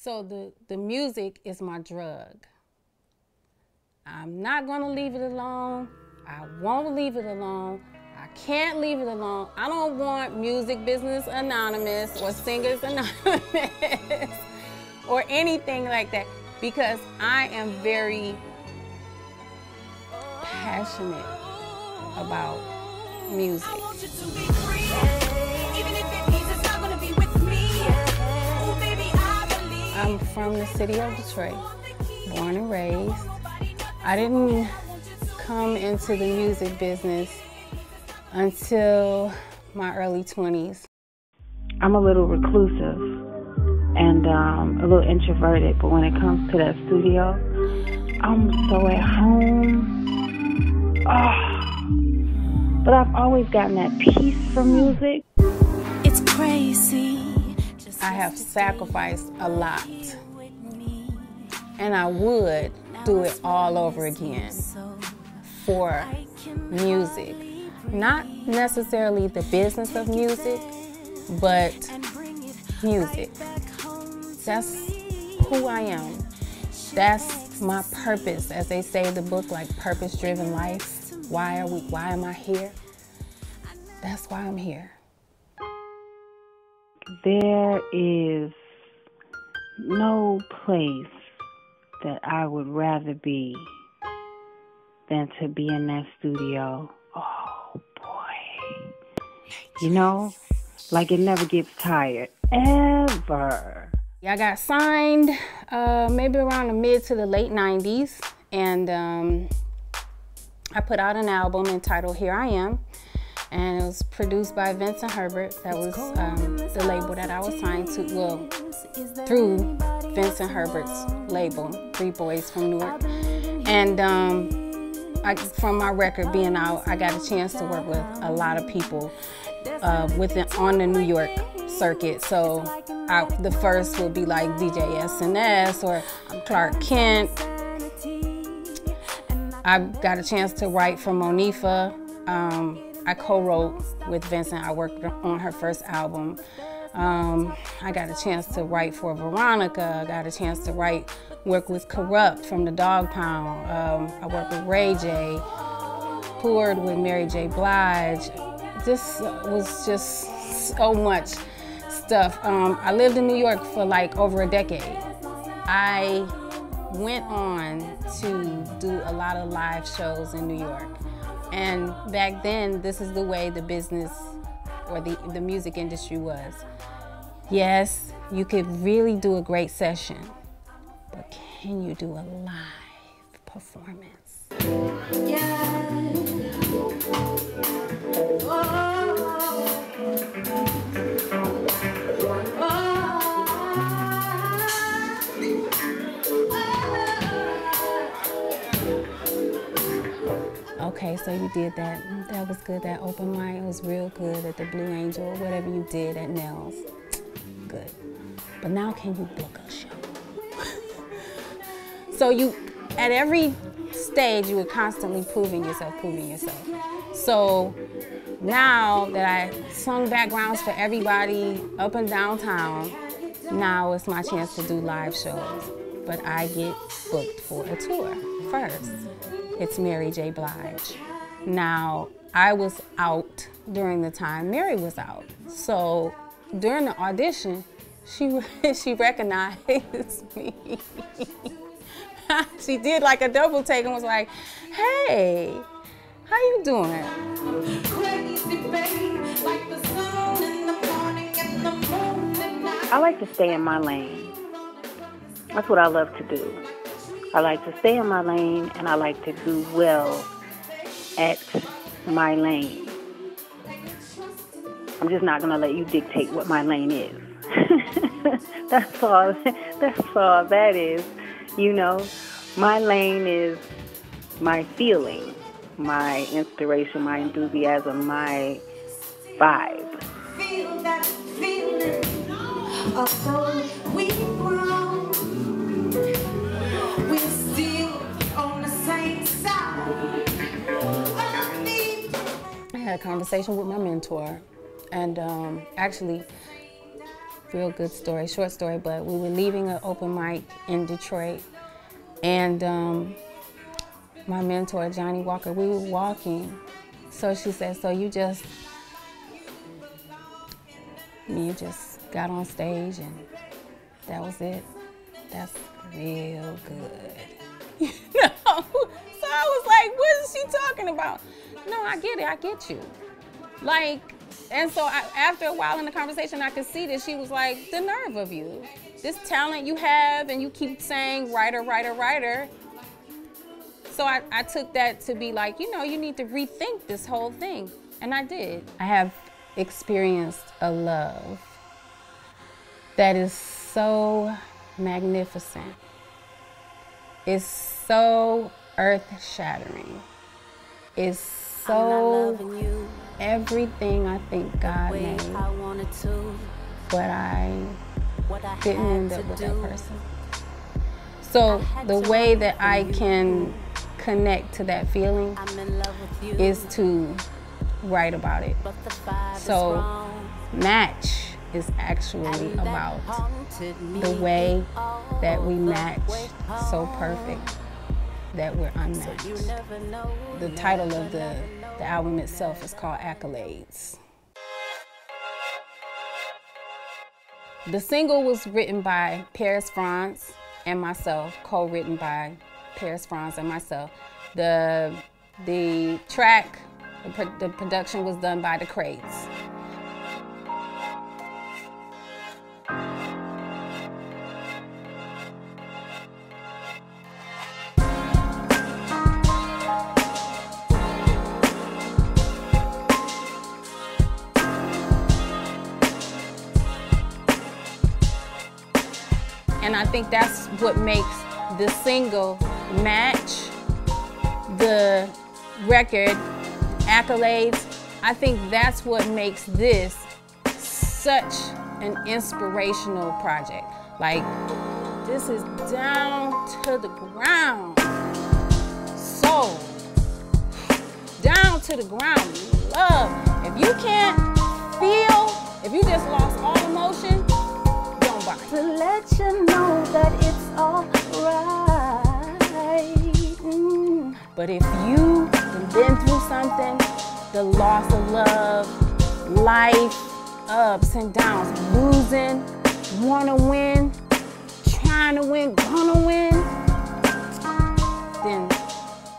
So the music is my drug. I'm not gonna leave it alone. I won't leave it alone. I can't leave it alone. I don't want Music Business Anonymous or Singers Anonymous or anything like that, because I am very passionate about music. I'm from the city of Detroit, born and raised. I didn't come into the music business until my early 20s. I'm a little reclusive and a little introverted, but when it comes to that studio, I'm so at home. Oh. But I've always gotten that peace from music. It's crazy. I have sacrificed a lot, and I would do it all over again for music. Not necessarily the business of music, but music. That's who I am. That's my purpose. As they say in the book, like purpose-driven life. Why am I here? That's why I'm here. There is no place that I would rather be than to be in that studio. Oh boy. You know, like it never gets tired, ever. I got signed maybe around the mid to the late 90s, and I put out an album entitled Here I Am, and it was produced by Vincent Herbert. That was the label that I was signed to, well, through Vincent Herbert's label, Three Boys from Newark. And from my record being out, I got a chance to work with a lot of people on the New York circuit. So the first would be like DJ SNS or Clark Kent. I got a chance to write for Monifa. I co-wrote with Vincent. I worked on her first album. I got a chance to write for Veronica. I got a chance to work with Corrupt from the Dog Pound. I worked with Ray J. Toured with Mary J. Blige. This was just so much stuff. I lived in New York for like over a decade. I went on to do a lot of live shows in New York. And back then, this is the way the business or the music industry was. Yes, you could really do a great session, but can you do a live performance? Yeah. Okay, so you did that. That was good. That open mic was real good at the Blue Angel, or whatever you did at Nell's. Good. But now can you book a show? So at every stage, you were constantly proving yourself. So now that I sung backgrounds for everybody up and downtown, now it's my chance to do live shows. But I get booked for a tour first. It's Mary J. Blige. Now, I was out during the time Mary was out. So during the audition, she recognized me. She did like a double take and was like, hey, how you doing? I like to stay in my lane. That's what I love to do. I like to stay in my lane, and I like to do well at my lane. I'm just not going to let you dictate what my lane is. That's all that is. You know, my lane is my feeling, my inspiration, my enthusiasm, my vibe. Feel that feeling. Although we've grown, we're still on the same side. I had a conversation with my mentor, and actually real good story, short story, but we were leaving an open mic in Detroit, and my mentor, Johnny Walker, we were walking. So she said, so you just got on stage and that was it? That's real good. You know? So I was like, what is she talking about? No, I get it, I get you. Like, and so after a while in the conversation, I could see that she was like, the nerve of you. This talent you have, and you keep saying writer, writer, writer. So I took that to be like, you know, you need to rethink this whole thing. And I did. I have experienced a love that is so magnificent. It's so earth-shattering. It's so everything I think God made, but I didn't end up with that person. So the way that I can connect to that feeling is to write about it. So Match is actually about the way that we match so perfect that we're unmatched. The title of the album itself is called Accolades. The single was written by Paris France and myself, co-written by Paris France and myself. The track, the production was done by the Crates. And I think that's what makes the single match the record Accolades. I think that's what makes this such an inspirational project. Like, this is down to the ground. Soul. Down to the ground. Love. If you can't feel, if you just lost all emotion, don't buy it. To let you know that it's all right. But if you've been through something, the loss of love, life, ups and downs, losing, wanna win, trying to win, gonna win, then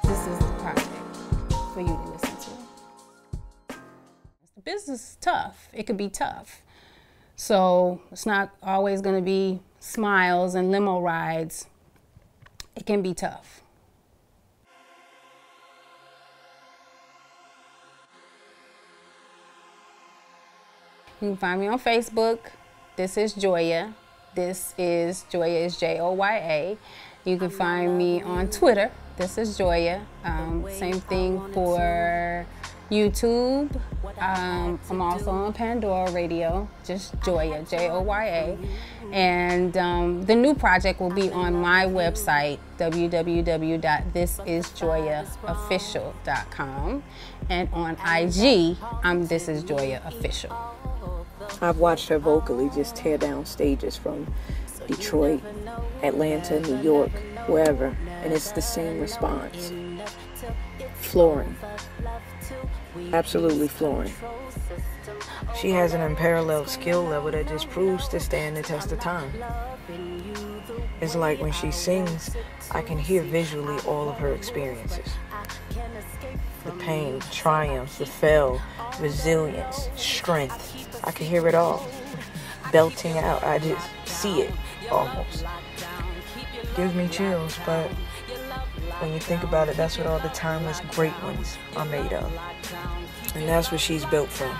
this is the project for you to listen to. The business is tough. It could be tough. So it's not always gonna be smiles and limo rides. It can be tough. You can find me on Facebook. This is Joya. This is Joya is Joya. You can find me on Twitter. This is Joya. Same thing for YouTube. I'm also on Pandora Radio, just Joya, Joya. And the new project will be on my website, www.thisisjoyaofficial.com. And on IG, I'm This Is Joya Official. I've watched her vocally just tear down stages from Detroit, Atlanta, New York, wherever, and it's the same response. Flooring. Absolutely flooring. She has an unparalleled skill level that just proves to stand the test of time. It's like when she sings, I can hear visually all of her experiences. The pain, triumph, the fail, resilience, strength. I can hear it all. Belting out, I just see it almost. Gives me chills, but when you think about it, that's what all the timeless great ones are made of. And that's what she's built from.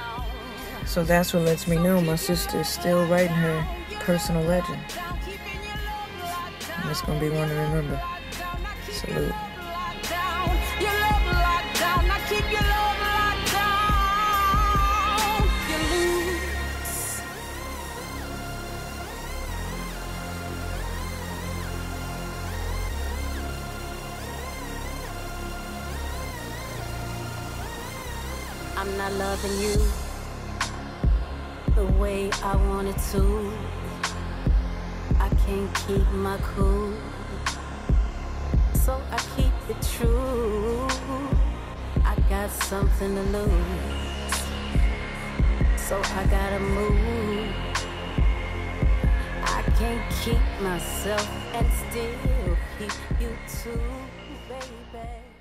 So that's what lets me know my sister is still writing her personal legend. And it's going to be one to remember. Salute. I'm not loving you. the way I wanted to. I can't keep my cool, so I keep it true. I got something to lose, so I gotta move. I can't keep myself and still keep you too, baby.